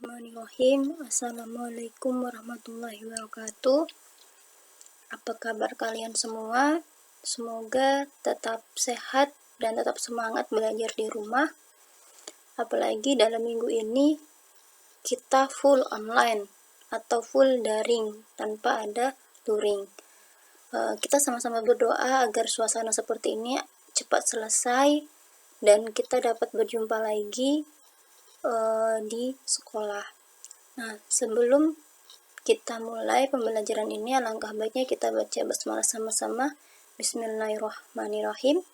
Bismillahirrahmanirrahim. Assalamualaikum warahmatullahi wabarakatuh. Apa kabar kalian semua? Semoga tetap sehat dan tetap semangat belajar di rumah. Apalagi dalam minggu ini kita full online atau full daring tanpa ada luring. Kita sama-sama berdoa agar suasana seperti ini cepat selesai dan kita dapat berjumpa lagi di sekolah. Nah, sebelum kita mulai pembelajaran ini, alangkah baiknya kita baca basmalah sama-sama. Bismillahirrahmanirrahim.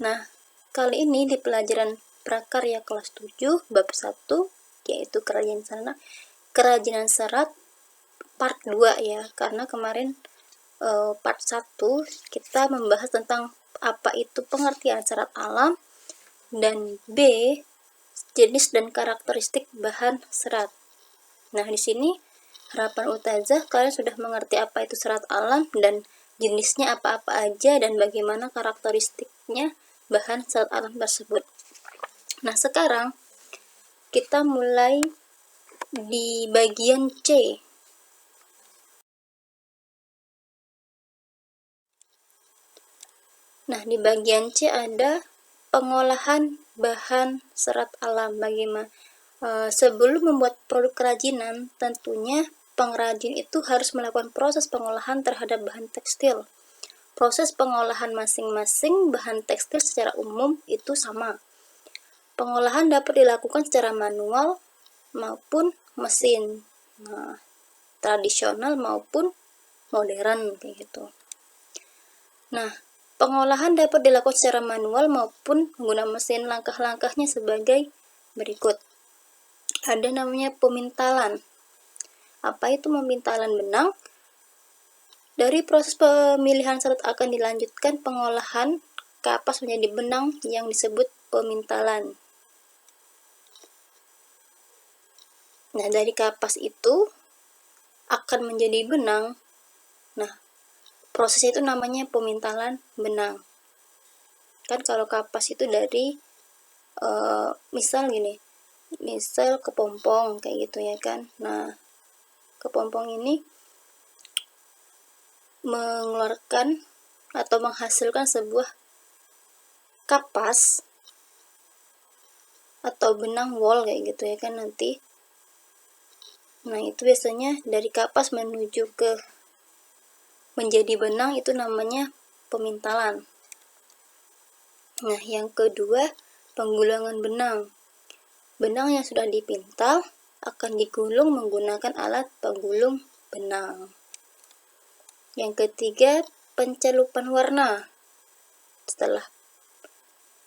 Nah, kali ini di pelajaran prakarya kelas 7 bab 1, yaitu kerajinan serat part 2 ya, karena kemarin part 1 kita membahas tentang apa itu pengertian serat alam dan B, jenis dan karakteristik bahan serat. Nah, di sini harapan Ustazah kalian sudah mengerti apa itu serat alam dan jenisnya apa-apa aja dan bagaimana karakteristiknya bahan serat alam tersebut. Nah, sekarang kita mulai di bagian C. Nah, di bagian C ada pengolahan bahan serat alam. Bagaimana? Sebelum membuat produk kerajinan, tentunya pengrajin itu harus melakukan proses pengolahan terhadap bahan tekstil. Proses pengolahan masing-masing bahan tekstil secara umum itu sama. Pengolahan dapat dilakukan secara manual maupun mesin. Nah, tradisional maupun modern kayak gitu. Nah, pengolahan dapat dilakukan secara manual maupun menggunakan mesin. Langkah-langkahnya sebagai berikut. Ada namanya pemintalan. Apa itu pemintalan benang? Dari proses pemilihan serat akan dilanjutkan pengolahan kapas menjadi benang yang disebut pemintalan. Nah, dari kapas itu akan menjadi benang. Nah, prosesnya itu namanya pemintalan benang. Kan kalau kapas itu dari misal kepompong kayak gitu ya kan. Nah, kepompong ini mengeluarkan atau menghasilkan sebuah kapas atau benang wol kayak gitu ya kan nanti. Nah, itu biasanya dari kapas menuju ke menjadi benang itu namanya pemintalan. Nah, yang kedua, penggulungan benang. Benang yang sudah dipintal akan digulung menggunakan alat penggulung benang. Yang ketiga, pencelupan warna. Setelah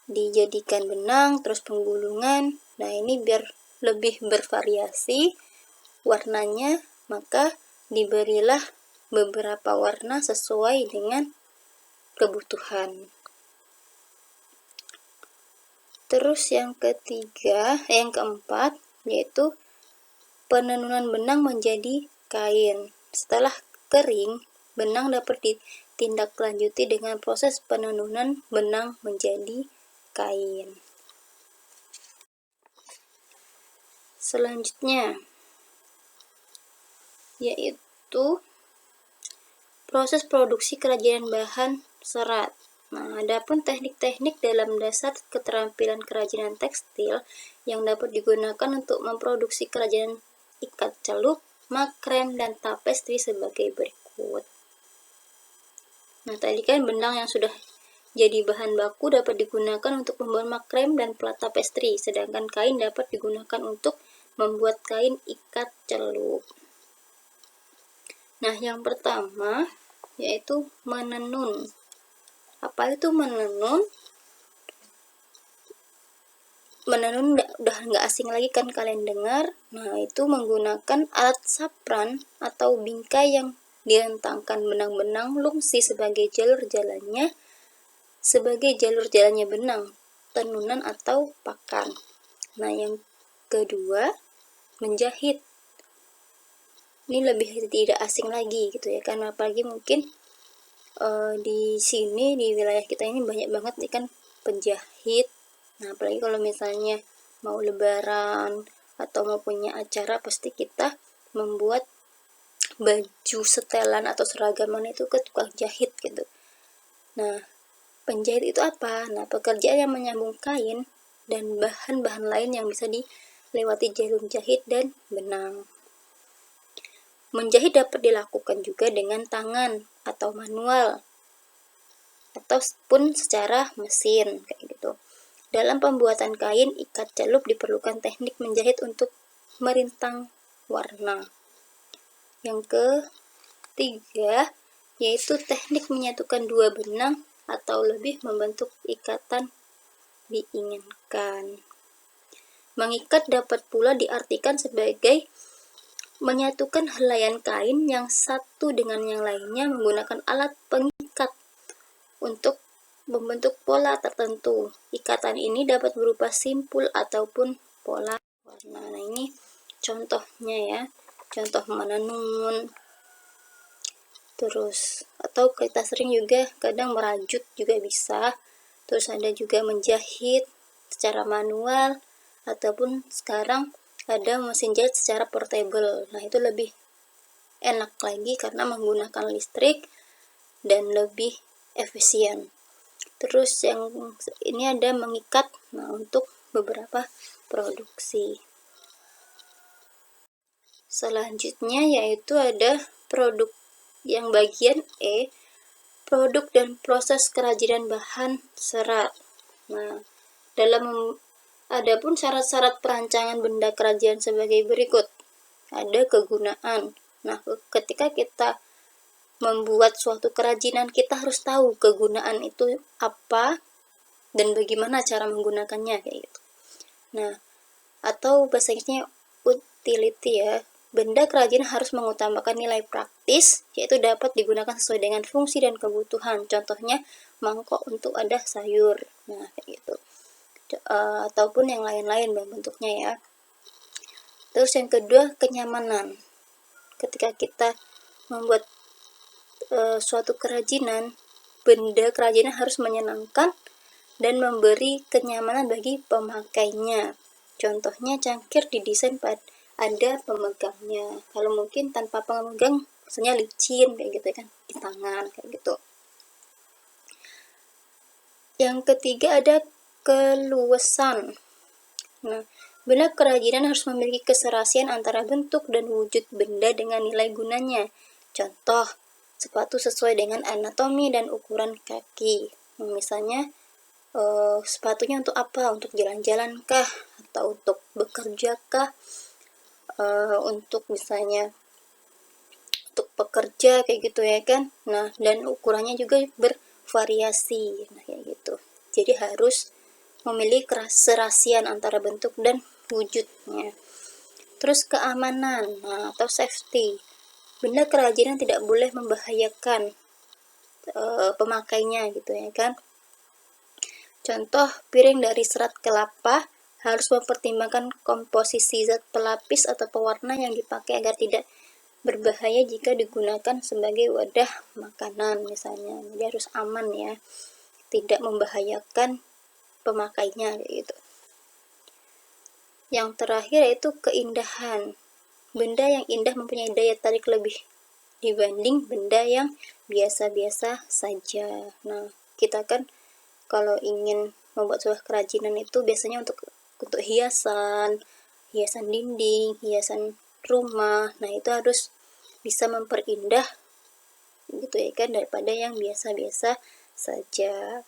dijadikan benang, terus penggulungan. Nah, ini biar lebih bervariasi warnanya, maka diberilah beberapa warna sesuai dengan kebutuhan. Terus yang keempat, yaitu penenunan benang menjadi kain. Setelah kering, benang dapat ditindaklanjuti dengan proses penenunan benang menjadi kain. Selanjutnya, yaitu proses produksi kerajinan bahan serat. Nah, adapun teknik-teknik dalam dasar keterampilan kerajinan tekstil yang dapat digunakan untuk memproduksi kerajinan ikat celup, makrem, dan tapestri sebagai berikut. Nah, tadi kan benang yang sudah jadi bahan baku dapat digunakan untuk membuat makrem dan plat tapestri, sedangkan kain dapat digunakan untuk membuat kain ikat celup. Nah, yang pertama yaitu menenun. Apa itu menenun? Menenun udah nggak asing lagi kan kalian dengar. Nah, itu menggunakan alat sapran atau bingkai yang direntangkan benang-benang lungsi sebagai jalur jalannya benang, tenunan atau pakan. Nah, yang kedua, menjahit. Ini lebih tidak asing lagi gitu ya kan, apalagi mungkin di sini di wilayah kita ini banyak banget nih kan penjahit. Nah, apalagi kalau misalnya mau lebaran, atau mau punya acara, pasti kita membuat baju setelan atau seragaman itu ke tukang jahit gitu. Nah, penjahit itu apa? Nah, pekerjaan yang menyambung kain dan bahan-bahan lain yang bisa dilewati jarum jahit dan benang. Menjahit dapat dilakukan juga dengan tangan atau manual, ataupun secara mesin kayak gitu. Dalam pembuatan kain ikat celup diperlukan teknik menjahit untuk merintang warna. Yang ketiga yaitu teknik menyatukan dua benang atau lebih membentuk ikatan diinginkan. Mengikat dapat pula diartikan sebagai menyatukan helaian kain yang satu dengan yang lainnya menggunakan alat pengikat untuk membentuk pola tertentu. Ikatan ini dapat berupa simpul ataupun pola warna. Nah, ini contohnya ya. Contoh menenun. Terus atau kita sering juga kadang merajut juga bisa. Terus ada juga menjahit secara manual ataupun sekarang ada mesin jahit secara portable. Nah, itu lebih enak lagi karena menggunakan listrik dan lebih efisien. Terus yang ini ada mengikat, nah untuk beberapa produksi. Selanjutnya yaitu ada produk yang bagian E, produk dan proses kerajinan bahan serat. Nah, adapun syarat-syarat perancangan benda kerajinan sebagai berikut. Ada kegunaan. Nah, ketika kita membuat suatu kerajinan, kita harus tahu kegunaan itu apa dan bagaimana cara menggunakannya kayak gitu. Nah, atau bahasa Inggrisnya utility ya. Benda kerajinan harus mengutamakan nilai praktis, yaitu dapat digunakan sesuai dengan fungsi dan kebutuhan. Contohnya mangkok untuk ada sayur. Nah, kayak gitu. Ataupun yang lain-lain bentuknya ya. Terus yang kedua, kenyamanan. Ketika kita membuat suatu kerajinan, benda kerajinan harus menyenangkan dan memberi kenyamanan bagi pemakainya. Contohnya cangkir didesain ada pemegangnya. Kalau mungkin tanpa pemegang, misalnya licin kayak gitu kan di tangan kayak gitu. Yang ketiga ada keluasan. Nah, benda kerajinan harus memiliki keserasian antara bentuk dan wujud benda dengan nilai gunanya. Contoh, sepatu sesuai dengan anatomi dan ukuran kaki. Misalnya sepatunya untuk apa? Untuk jalan-jalan kah? Atau untuk bekerja kah? Untuk misalnya untuk pekerja kayak gitu ya kan. Nah, dan ukurannya juga bervariasi. Nah, kayak gitu. Jadi harus memiliki keserasian antara bentuk dan wujudnya. Terus keamanan, atau safety. Benda kerajinan tidak boleh membahayakan pemakainya gitu ya kan. Contoh, piring dari serat kelapa harus mempertimbangkan komposisi zat pelapis atau pewarna yang dipakai agar tidak berbahaya jika digunakan sebagai wadah makanan misalnya. Jadi harus aman ya, tidak membahayakan pemakainya gitu. Yang terakhir yaitu keindahan. Benda yang indah mempunyai daya tarik lebih dibanding benda yang biasa-biasa saja. Nah, kita kan kalau ingin membuat sebuah kerajinan itu biasanya untuk hiasan dinding, hiasan rumah. Nah, itu harus bisa memperindah gitu ya kan, daripada yang biasa-biasa saja.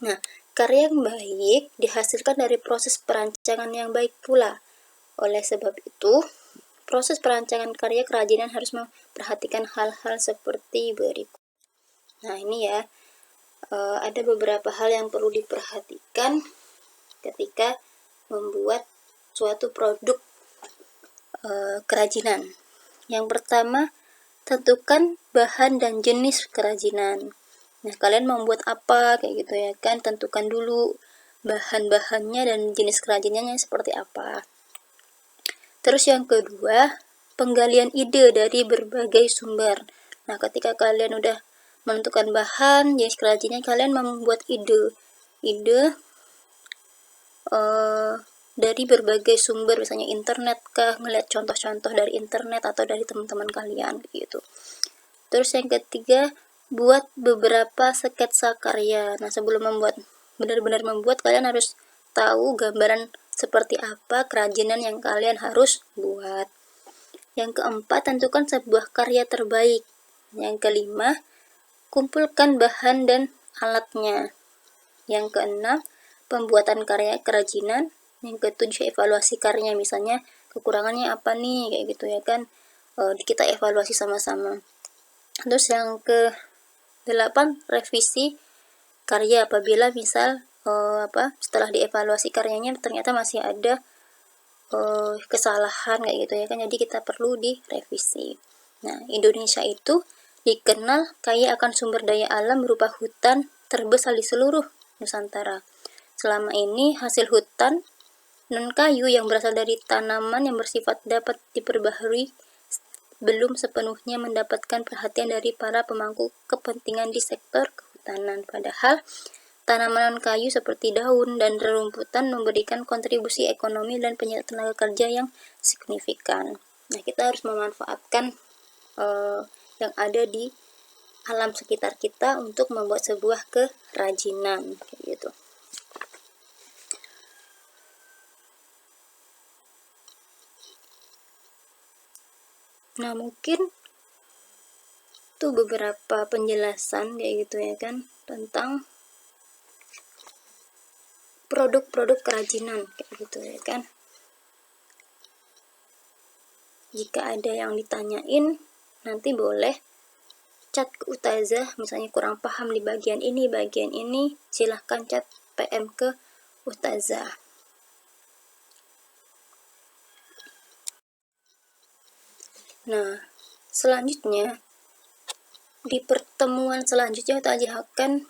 Nah, karya yang baik dihasilkan dari proses perancangan yang baik pula. Oleh sebab itu, proses perancangan karya kerajinan harus memperhatikan hal-hal seperti berikut. Nah, ini ya, ada beberapa hal yang perlu diperhatikan ketika membuat suatu produk kerajinan. Yang pertama, tentukan bahan dan jenis kerajinan. Nah, kalian membuat apa kayak gitu ya kan, tentukan dulu bahan-bahannya dan jenis kerajinannya seperti apa. Terus yang kedua, penggalian ide dari berbagai sumber. Nah, ketika kalian udah menentukan bahan, jenis kerajinan, kalian membuat ide dari berbagai sumber, misalnya internet kah, ngeliat contoh-contoh dari internet atau dari teman-teman kalian gitu. Terus yang ketiga, buat beberapa sketsa karya. Nah, sebelum benar-benar membuat, kalian harus tahu gambaran seperti apa kerajinan yang kalian harus buat. Yang keempat, tentukan sebuah karya terbaik. Yang kelima, kumpulkan bahan dan alatnya. Yang keenam, pembuatan karya kerajinan. Yang ketujuh, evaluasi karya, misalnya kekurangannya apa nih, kayak gitu ya kan, kita evaluasi sama-sama. Terus yang ke-8, revisi karya apabila misal setelah dievaluasi karyanya ternyata masih ada kesalahan kayak gitu ya kan, jadi kita perlu direvisi. Nah, Indonesia itu dikenal kaya akan sumber daya alam berupa hutan terbesar di seluruh Nusantara. Selama ini hasil hutan non kayu yang berasal dari tanaman yang bersifat dapat diperbaharui belum sepenuhnya mendapatkan perhatian dari para pemangku kepentingan di sektor kehutanan. Padahal tanaman non kayu seperti daun dan rerumputan memberikan kontribusi ekonomi dan penyerapan tenaga kerja yang signifikan. Nah, kita harus memanfaatkan yang ada di alam sekitar kita untuk membuat sebuah kerajinan gitu. Nah, mungkin itu beberapa penjelasan kayak gitu ya kan, tentang produk-produk kerajinan kayak gitu ya kan. Jika ada yang ditanyain, nanti boleh chat ke Ustazah, misalnya kurang paham di bagian ini, silahkan chat PM ke Ustazah. Nah, selanjutnya di pertemuan selanjutnya kita akan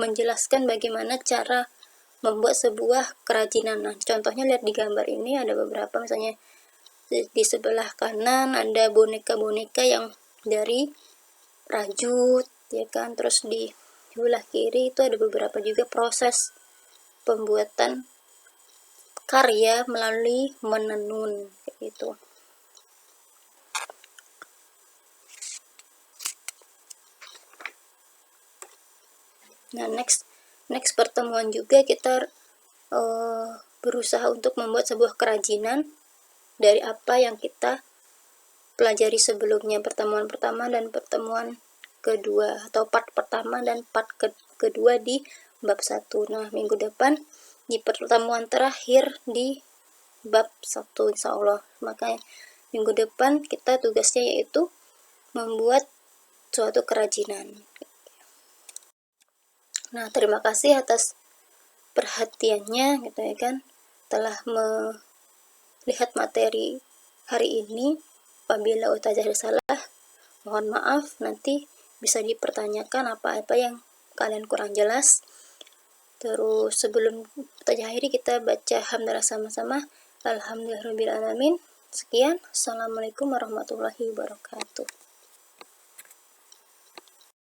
menjelaskan bagaimana cara membuat sebuah kerajinan. Nah, contohnya lihat di gambar ini ada beberapa, misalnya di sebelah kanan ada boneka-boneka yang dari rajut ya kan, terus di sebelah kiri itu ada beberapa juga proses pembuatan karya melalui menenun kayak gitu. Nah, next pertemuan juga kita berusaha untuk membuat sebuah kerajinan dari apa yang kita pelajari sebelumnya, pertemuan pertama dan pertemuan kedua, atau part pertama dan part kedua di bab 1. Nah, minggu depan di pertemuan terakhir di bab 1 insyaallah. Makanya minggu depan kita tugasnya yaitu membuat suatu kerajinan. Nah, terima kasih atas perhatiannya gitu ya kan, telah melihat materi hari ini. Apabila Ustazah ada salah, mohon maaf, nanti bisa dipertanyakan apa-apa yang kalian kurang jelas. Terus sebelum Ustazah akhiri, kita baca hamdalah sama-sama. Alhamdulillahirabbil alamin. Sekian, assalamualaikum warahmatullahi wabarakatuh.